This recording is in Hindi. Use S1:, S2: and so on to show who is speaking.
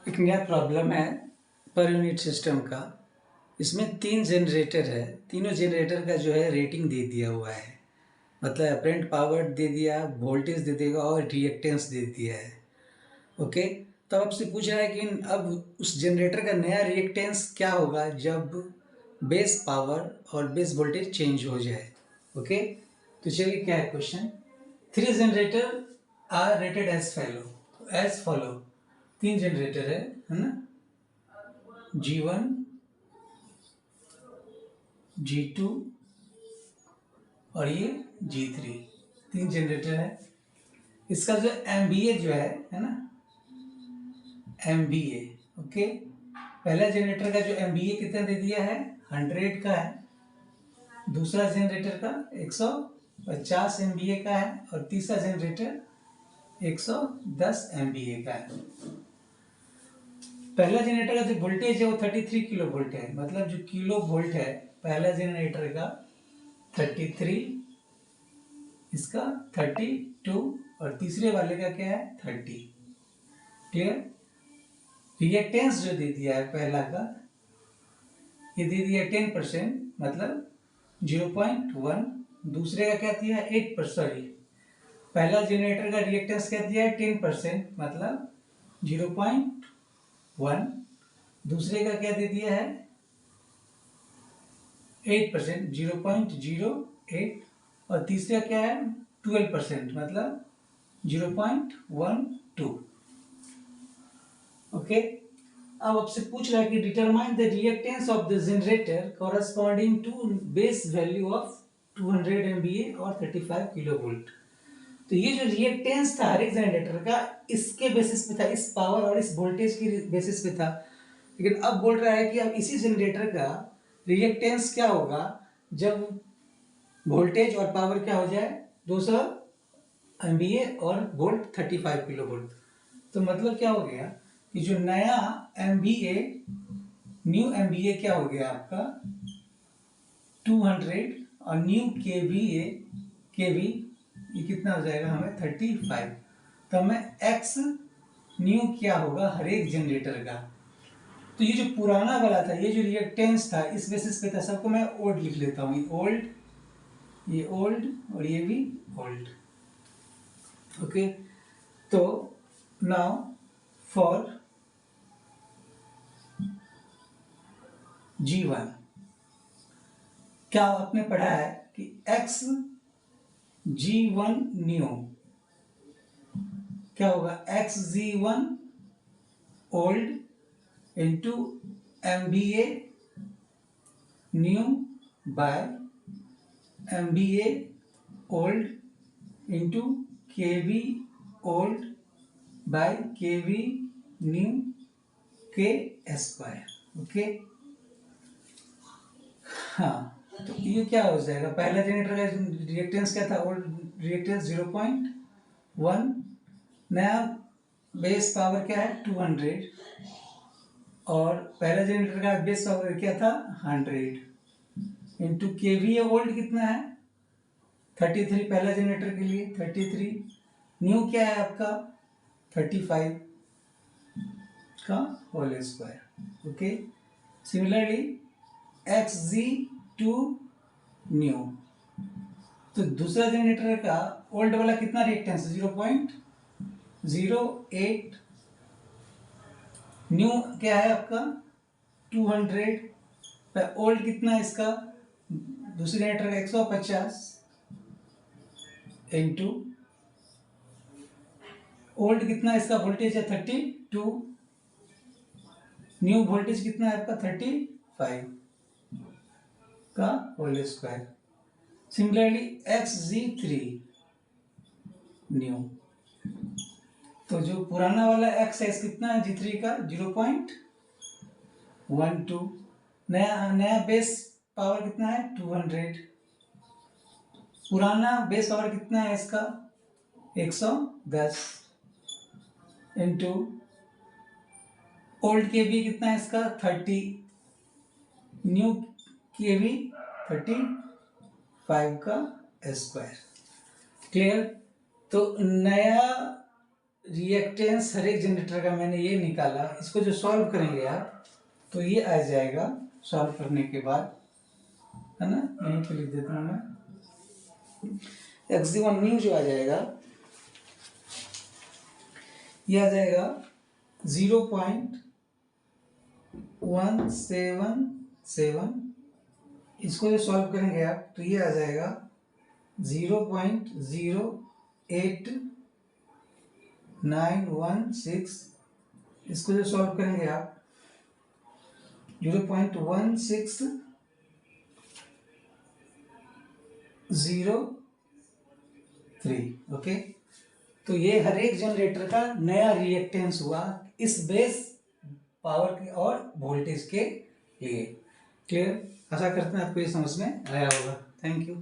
S1: एक नया प्रॉब्लम है पर यूनिट सिस्टम का। इसमें 3 जनरेटर है। तीनों जनरेटर का जो है रेटिंग दे दिया हुआ है, मतलब अपरेंट पावर दे दिया, वोल्टेज दे देगा और रिएक्टेंस दे दिया है। ओके, तो आपसे पूछ रहा है कि अब उस जनरेटर का नया रिएक्टेंस क्या होगा जब बेस पावर और बेस वोल्टेज चेंज हो जाए। ओके, तो चलिए क्या है question. 3 generator are rated as follow. 3 generator है ना, G1, G2 और ये G3, 3 जनरेटर है। इसका जो MVA जो है ना, MVA। ओके, पहला जनरेटर का जो MVA कितना दे दिया है, 100 का है। दूसरा जनरेटर का 150 MVA का है और तीसरा जनरेटर 110 MVA का है। पहला जनरेटर का जो वोल्टेज है वो 33 किलो वोल्ट है, मतलब जो किलो वोल्ट है पहला जनरेटर का 33, इसका 32 और तीसरे वाले का क्या है 30। क्लियर। रिएक्टेंस जो दे दिया है पहला का, ये दे दिया 10%, मतलब 0.1। दूसरे का क्या दिया है 8%, सॉरी, पहला जनरेटर का रिएक्टेंस क्या दिया है 10%, मतलब 0.1। दूसरे का क्या दे दिया है 8%, 0.08। और तीसरा क्या है 12%, मतलब 0.12। ओके, अब आपसे पूछ रहा है कि determine the reactance of the generator corresponding to base value of 200 MVA और 35 किलो वोल्ट। तो ये जो रिएक्टेंस था हर एक जनरेटर का, इसके बेसिस पे था, इस पावर और इस वोल्टेज की बेसिस पे था। लेकिन अब बोल रहा है कि अब इसी जनरेटर का रिएक्टेंस क्या होगा जब वोल्टेज और पावर क्या हो जाए 200 MVA और वोल्ट 35 किलो वोल्ट। तो मतलब क्या हो गया कि जो नया MVA, न्यू MVA क्या हो गया आपका 200 और न्यू केवी ये कितना हो जाएगा हमें 35। तो हमें एक्स न्यू क्या होगा हर एक जनरेटर का। तो ये जो पुराना वाला था, ये जो रिएक्टेंस था इस बेसिस पे था, सबको मैं ओल्ड लिख लेता हूँ, ये ओल्ड और ये भी ओल्ड। ओके, तो नाउ फॉर G1 क्या आपने पढ़ा है कि एक्स G1 न्यू क्या होगा, XG1 old into MVA new by MVA old into KV old by KV new के स्क्वायर। ओके, हाँ, तो ये क्या हो जाएगा, पहला जनरेटर का रिएक्टेंस क्या था, ओल्ड रिएक्टेंस 0.1, नया बेस पावर क्या है 200 और पहला जनरेटर का बेस पावर क्या था 100 इंटू केवीए ओल्ड कितना है 33, पहला जनरेटर के लिए 33, न्यू क्या है आपका 35 का whole square. Okay, similarly XG2 new, तो दूसरा जनरेटर का ओल्ड वाला कितना रिएक्टेंस 0.08, न्यू क्या है आपका 200, ओल्ड कितना है इसका दूसरे जनरेटर का 150 इंटू ओल्ड कितना है इसका वोल्टेज है 32, न्यू वोल्टेज कितना है आपका 35 का whole square. Similarly XG3 new, तो जो पुराना वाला एक्स है कितना है G3 का 0.12, नया बेस पावर कितना है 200, पुराना बेस पावर कितना है इसका 110 इंटू ओल्ड के भी कितना है इसका 30, न्यू के भी 35 का स्क्वायर। क्लियर। तो नया रिएक्टेंस हर एक जनरेटर का मैंने ये निकाला, इसको जो सॉल्व करेंगे आप तो ये आ जाएगा सॉल्व करने के बाद, है ना, यहीं पे लिख देता हूँ मैं। X1 न्यू जो आ जाएगा ये आ जाएगा 0.177, इसको जो सॉल्व करेंगे आप तो ये आ जाएगा 0.08916, इसको जो सॉल्व करेंगे आप 0.1603। ओके, तो ये हर एक जनरेटर का नया रिएक्टेंस हुआ इस बेस पावर के और वोल्टेज के लिए। क्लियर? आशा करते हैं आपको ये समझ में आया होगा। Thank you.